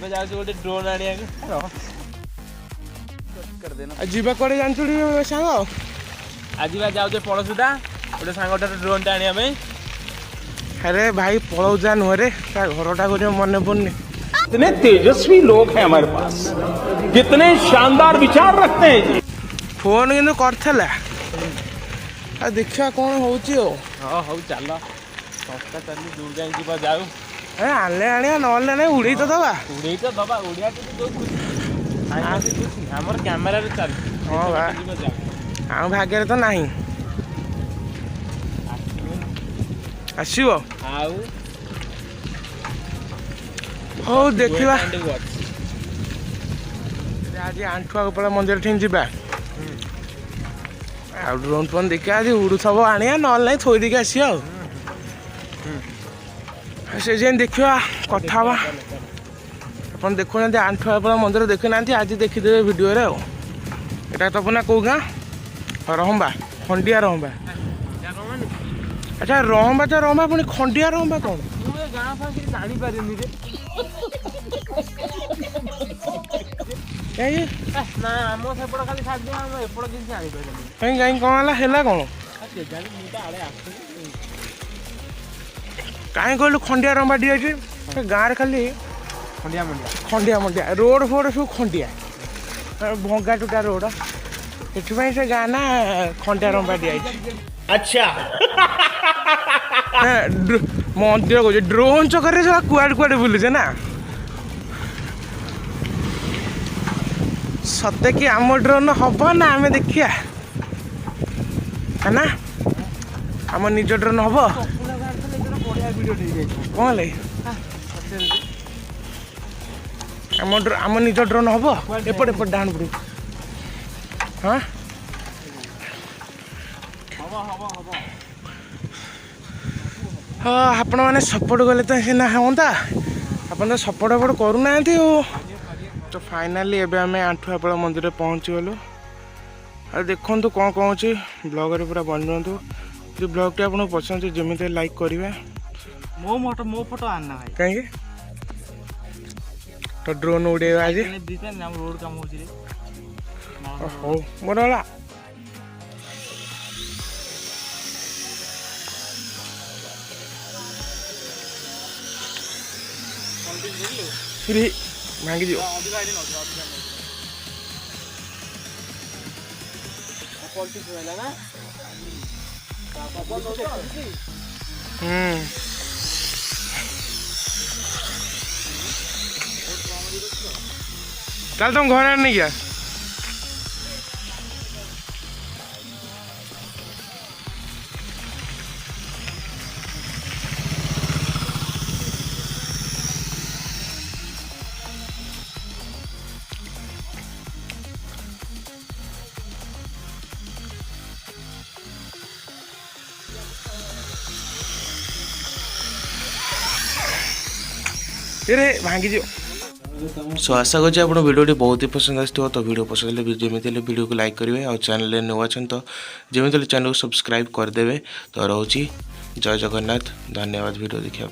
ଏବେ ଯାଉଛୁ ଗୋଟେ ଡ୍ରୋନ୍ ଆଣିବାକୁ ଯିବା କୁଆଡ଼େ ଜାଣିଛୁ ସାଙ୍ଗ? ଆଜି ବା ଯାଉଛେ ପଳସୁଟା ଗୋଟେ ସାଙ୍ଗଠାରୁ ଡ୍ରୋନ୍ଟା ଆଣିବା ପାଇଁ। अरे भाई पलौजा नुह रे घरटा को मन पड़नी। कितने तेजस्वी लोग हैं हमारे पास, कितने शानदार विचार रखते हैं जी। फोन किन्तु करथला देखा कौन होची ओ। हाँ हौ चल संस्था चली दूर जाए जीवा जाऊ आने आने नल्ले नहीं उड़े तो दबा उड़े तो दबा उड़िया तो जो खुशी हमर कैमेरा रे चल। हां बा हम भाग्य तो नहीं आसीबो आउ हो देखिबा आज आंठुआ गोपाल मंदिर ठीक जावा आ ड्रोन फोन देखिए आज उड़ू सब आनिया नल नहीं थोई देके आसी से जेन देखा कथा अपन देखुना आंठुआ गोपाल मंदिर देखी ना आज देखीदे भिडियो रे एटा तो अपना कौ गाँ रहम्बा खंडिया रहम्बा। अच्छा रहम्बा तो रहम्बा पुणी खंडिया रहम्बा कौन गाँ फाँकी जानी पारिनी रे ना आम सेपट खाली छाड़ दिया हम एपट किसी जानी पारिनी कहीं कहीं कौन है कौन कहीं कहलु खंडिया रहम्बा डी गाँव खाली खंडिया मंडिया खंडिया मंडिया रोड फोड सब खंडिया भंगा टुटा रोड से गाँ ना खंडिया रहम्बा डी अच्छा मंदिर कह ड्रोन चक्कर सब कुआड़े कुआड़े बुलुचे ना सत्य कि आम ड्रोन हम ना आम देखिया है ना आम निज ड्रोन हम कौन लगे आम निज ड्रोन हम एपट एपट डाण पड़ हाँ हाँ आपण मैंने सपोर्ट कले तो सीना हाँ आप सपोर्ट वपोर्ट करूना तो फाइनाली एबे आम आंठुआपड़ मंदिर पहुँची गलु आ देखु कौन कौन अच्छी ब्लॉग पूरा बनुंतु जो ब्लॉग टी आपको पसंद जमी लाइक करेंगे मो फोटो आना भाई कहीं तो ड्रोन उड़े आज रोड काम हो मोर फिर भांगी जी चल तुम घर नहीं गया भांगी जी सो आशा कर भिडियो बहुत ही पसंद आसो तो वीडियो पसंद जमी वीडियो को लाइक करेंगे और चैनल नुआ तो जमी चैनल को सब्सक्राइब करदे तो रोची जय जगन्नाथ धन्यवाद वीडियो देखा।